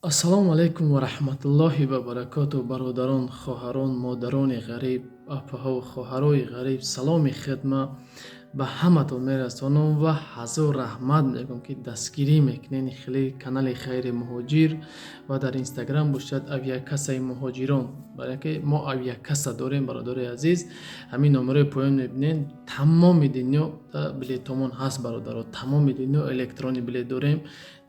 ассалому алайкум ва раҳматуллоҳи ва баракоту. Бародарон, хоҳарон, модарони ғариб, апаҳо, хоҳарои ғариб, саломи хидма ба ҳаматон мерасонам ва ҳазор раҳмат мегӯям, ки дастгирӣ мекунед хеле канали Хайри Муҳоҷир ва дар Инстаграм бошад Авиакассаи муҳоҷирон. Барои ки мо авиакасса дорем, бародари азиз. Ҳамин номерои поён мебинед. Тамоми дунё билетҳомон ҳаст, бародаро. Тамоми дунё электронӣ билет дорем.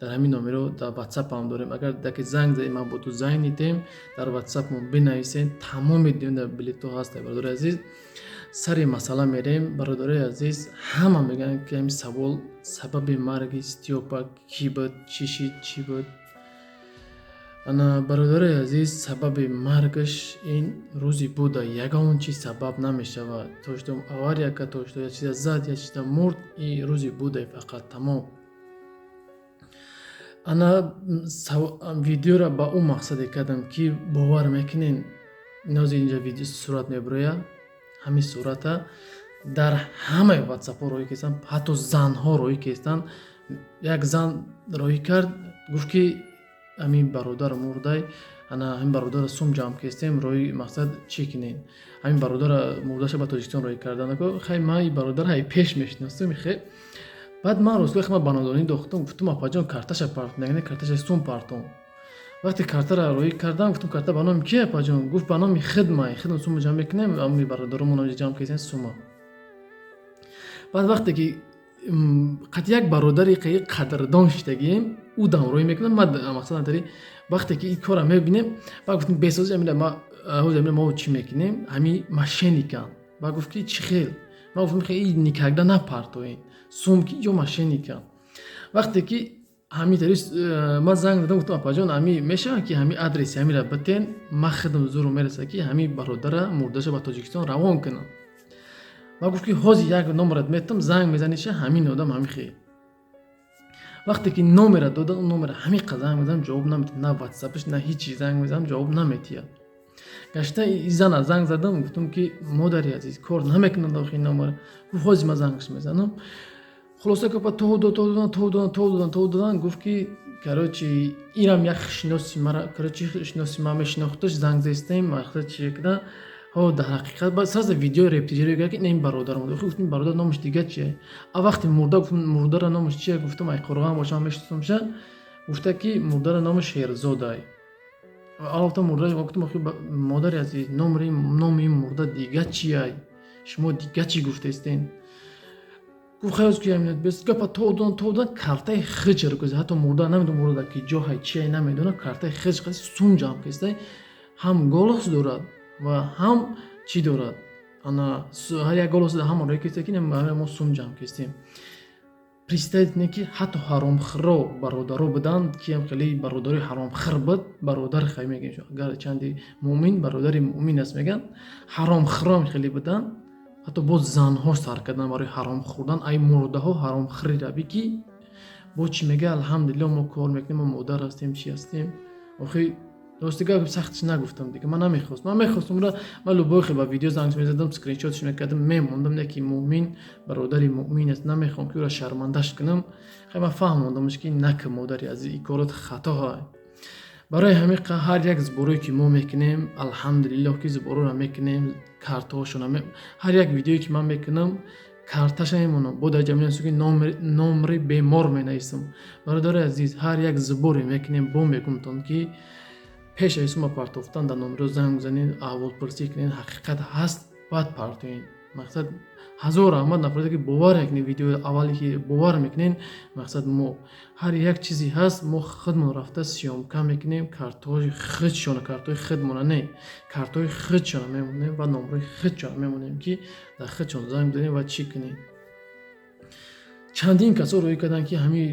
Дар ҳамин номеро дар WhatsApp ҳам дорем. Агар даки занг задем, ма бо ту занг нитем, дар WhatsApp мо бинависед. Тамоми дунё билетҳо ҳаст, бародари азиз. Сари масъала мерем, бародари азиз. Ҳама мегӯянд ки ҳамин савол сабаби марги Степа кӣ буд, чӣ шид, чӣ буд? Ана бародари азиз, сабаби маргаш ин рӯзи буда ягон чиз сабаб намешавад. То што авария кард, то што як чиза зад, як чиза мурд, ин рӯзи буда фақат тамом. Ана видеоро ба он мақсаде кардам, ки бовар мекунед, нози инҷа видео сурат мебароя, ҳамин сурата дар ҳамаи WhatsApp-ҳо роӣ кардам, ҳатто занҳо роӣ карданд. Як зан роӣ кард, гуфт ки ҳамин бародар мурдай, ана ҳамин бародарро сум ҷамъ кардем, роҳи мақсад чӣ кунем. Ҳамин бародарро мурдаша ба Тоҷикистон роҳӣ карданд. Хай ман ин бародар ҳай пеш мешиносам хе. Баъд ман ростгӯҳ ма ба нодонӣ дохтам, гуфтам апаҷон карташа партон, ягъне карташаи сум партон. Вақте картаро роҳӣ кардам, гуфтам карта ба номи ки апаҷон? Гуфт ба номи хидмаи хидма сума ҷамъ мекунем, ҳамин бародаромон ҷамъ кардем сума. Баъд вақте ки қат як бародари қадрдон шидагием, ӯ дам роҳӣ мекунад, ман мақсадам тари вақте ки ин кора мебинем, баъд гуфтем бесози амира мо чӣ мекунем, ҳамин мошенника. Баъд гуфт ки чӣ хел? Ман гуфтам хе ин никогда напартоен. Сумки ё мошенника. Вақте ки ҳамин тари ман занг задам, гуфтам апаҷон ҳамин мешавад ки ҳамин адреси ҳамира битен, ман хидм зуро мерасад ки ҳамин бародара мурдаша ба Тоҷикистон равон кунам. Ман гуфт ки ҳозир як номерат метам, занг мезаниша ҳамин одам ҳамин хел. Вақте ки номера дода, он номера ҳамин қадar занг мезанам, ҷавоб наметиҳад, на WhatsApp-иш, на ҳеҷ чиз занг мезанам, ҷавоб наметиҳад. Гашта ин зана занг задам, гуфтам ки модари азиз, кор намекунад охи номер. Гуфт ҳозир ман зангаш мезанам. Хулоса ки то додан, гуфт ки короче инам як шиноси мара, короче шиноси ман мешинохташ, занг застем, мақсад чӣ када. Дар ҳақиқат баъд сразу видео рептирировал кард ки ин бародарам. Гуфтам бародар номаш дига чие? А вақти мурда, гуфтам мурдара номаш чие? Гуфтам ай қурған боша, ман мешиносамша. Гуфта ки мурдара номаш Шерзодай. Албатта мурда, гуфтам охи модари азиз, номи ин мурда дига чие? Шумо дига чӣ гуфтастен? Гуфт хайз ки ҳамин бес гапа то додан картаи хиҷр гузар, ҳатто мурда намедонам мурда ки ҷо ҳай чие намедонам, картаи хиҷ қаси сум ҷамъ кастай, ҳам голос дорад ва ҳам чӣ дорад. Ана ҳар як голос ҳам роҳӣ кастай ки мо сум ҷамъ кастем. Представите ки ҳатто ҳаромхӯро бародаро буданд, ки ҳам хеле бародари ҳаромхӯр буд, бародар хай мегӯем, гарчанди муъмин, бародари муъмин аст мегӯянд, ҳаромхӯро хеле буданд. ҳатто боз занҳо сар кардан барои ҳаром хӯрдан. Ай мурдаҳо ҳаромхӯри рабӣ ки бо чӣ мега алҳамдулилло мо кор мекунем, мо модар ҳастем, чӣ ҳастем. Охи ростига сахтиш нагуфтам дига, ман намехостам. Ман мехостам ман лубохи ба видео занг мезадам, скриншотиш мекардам, мемондам не ки муъмин бародари муъмин аст, намехоҳам ки ӯро шармандаш кунам. Хай ман фаҳмондамш ки нака модари азиз, ин корот хато ҳай. Барои ҳамин ҳар як зборое ки мо мекунем, алҳамдулилло ки збороро мекунем, картаҳошона ҳар як видеое ки ман мекунам, карташа мемонам. Бо дар ҷамъияти ки номри бемор менависам. Бародари азиз, ҳар як зборе мекунем, бо мегӯмтон ки пешаи сума партофтан дар номеро занг бизанед, аҳволпурсӣ кунед, ҳақиқат ҳаст, баъд партоед. Мақсад ҳазор раҳмат нафароте ки бовар мекунед, видеои аввале ки бовар мекунед, мақсад мо ҳар як чизе ҳаст, мо худмон рафта сиёмка мекунем, картҳои худшона, картҳои худмона не, картҳои худшона мемонем ва номрои худшона мемонем ки дар худшон занг бизанем ва чӣ кунем. Чандин касо роҳӣ карданд ки ҳамин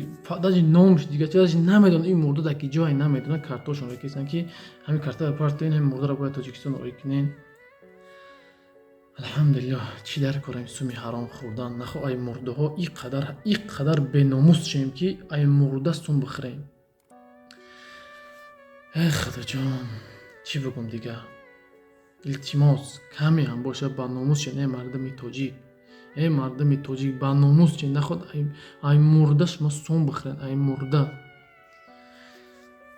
даҷи номш дига даҷи намедонад, ин мурда дар ки ҷо ҳай намедонад, картҳошон роҳӣ карданд ки ҳамин картаро партоен, ҳамин мурдаро бояд Тоҷикистон роҳӣ кунен. Алҳамдулилло, чӣ дар корем суми ҳаром хӯрдан. Нахо ай мурдаҳо ин қадар беномус шем ки ай мурда сум бихӯрем. Худоҷон, чӣ бигӯм дига? Илтимос каме ҳам бошад ба номус шен, мардами тоҷик. Мардами тоҷик ба номус чӣ наход ай мурда шумо сум бихӯред, ай мурда.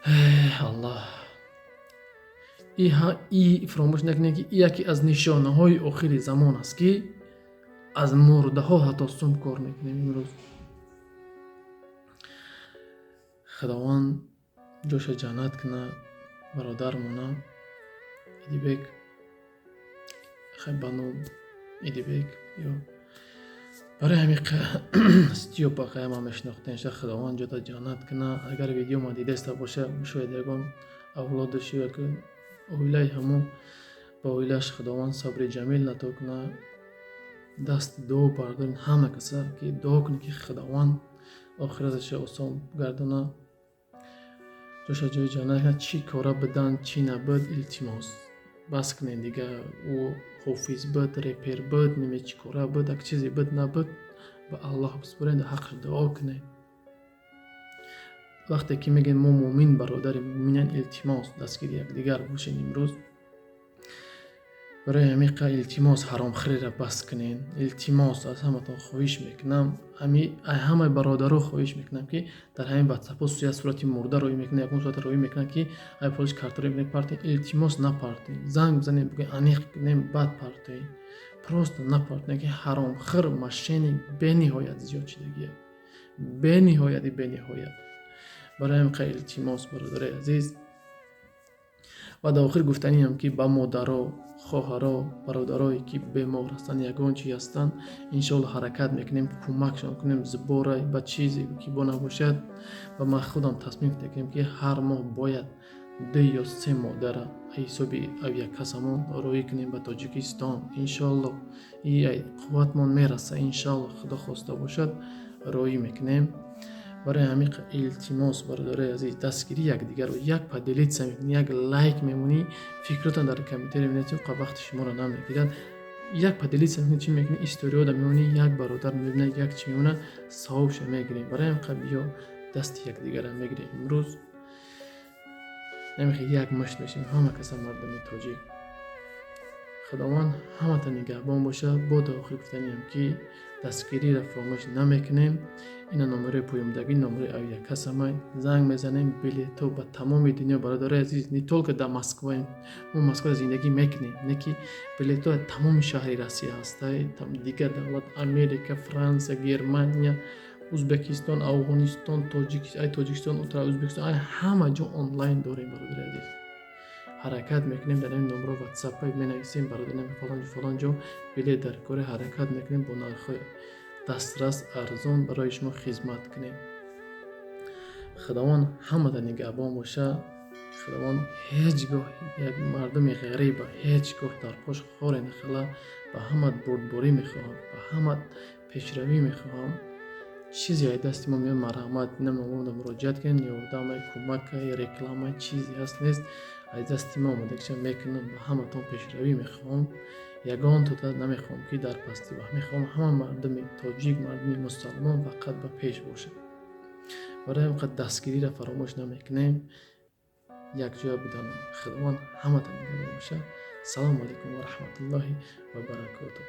الله. ای فراموش نکنید که یکی از نشانه های آخر زمان است که از مرده ها حتی سم کار میکنیم امروز. خداوند جوش جنت کنه برادرمونه ایدیبک خیبانو ایدیبک یا برای همین ستیو پاقه ما مشناختنش. خداوند جدا جنت کنه. اگر ویدیو ما دیده است باشه شاید یکم اولادش یا که اویلای همو با اویلاش خداوند صبر جمیل نتو کنه. دست دو بردارین همه کسا که دعا کنه که خداوند آخرتش آسان گردانه. جوشا جای جانه کنه چی کارا بدن چی نبد التماس بس کنین دیگه. او حافظ بد ریپر بد نمی چی کارا بد اک چیزی بد نبد به الله بسپرین حقش دعا کنین. وقتی که میگن ما مومن برادر مومنین التماس دستگیر یک دیگر باشین امروز. برای همین التماس حرام خوری را بس کنین. التماس از همتون خواهش میکنم، همه برادرها خواهش میکنم که در همین واتساپ ها یا صورت مرده روی میکنه یکون صورت روی میکنه که ای پولش کارت روی میکنه پارتی التماس نپارتی زنگ بزنید بگید انیق کنیم بعد پارتی پروست نپارتی که حرام خور ماشینی به نهایت زیاد شدگیه به نهایت. برای همین التماس برادر عزیز و در آخر گفتنی هم که با مادرها خواهرها برادرایی که بیمار هستند یگان چی هستند انشالله حرکت میکنیم کمکشان کنیم زباره با چیزی که با نباشد. و من خودم تصمیم گرفتم که هر ماه باید 2 یا 3 مادر حسابی او یک کسمون روی کنیم به تاجیکستان. انشالله این قوتمون میرسه انشالله خدا خواسته باشد روی میکنیم. برای همین التماس برادر عزیز دستگیری یک دیگر و یک پا دلیت سمیکنی یک لایک میمونی فکرتان در کامنتر میبینید که وقت شما را نمیگیرد. یک پا دلیت سمیکنی چی میکنی استوریو دا میمونی یک برادر میبینه یک چی میمونه صاحبش میگیریم. برای همین بیا دست یک دیگر هم میگیریم امروز. نمیخوای یک مشت بشیم همه کسا مردم تاجیک. خداوند همه تا نگهبان باشه. با آخر گفتنی هم که دستگیری را فراموش نمیکنیم. این نمره پویمدگی نمره او یک کس همه زنگ میزنیم بلیتو به تمام دنیا برادر عزیز نیتول که در مسکو ما مسکو زندگی میکنیم نکی بلیتو تمام شهر روسیه هسته دیگه دولت امریکا فرانسه گرمانیا ازبکستان افغانستان تاجیکستان ازبکستان همه جا آنلاین داریم برادر عزیز. حرکت میکنیم در این نمره واتساپ مینویسیم برادر نمی فلان جا بلیط در کار حرکت میکنیم با نرخ دسترس ارزان برای شما خدمت کنیم. خداوند همه در نگهبان باشه. خداوند هیچگاه یک مردم غریب هیچگاه در پاش خار نخله. به همه بردباری میخواهم به همه پیشروی میخواهم. چیزی های دستی ما میان مرحمت نمیدونم مراجعت کنین یا دام کمک یا رکلام چیزی هست نیست از دستی ما آمده که میکنم به همه تون پیشروی میخوام. یگان تو نمیخوام که در پستی و میخوام همه مردم تاجیک مردم مسلمان فقط به پیش باشه. برای همین دستگیری را فراموش نمیکنیم یک جا بدانم. خداوند همه تون نگهدار باشه. سلام علیکم و رحمت الله و برکاته.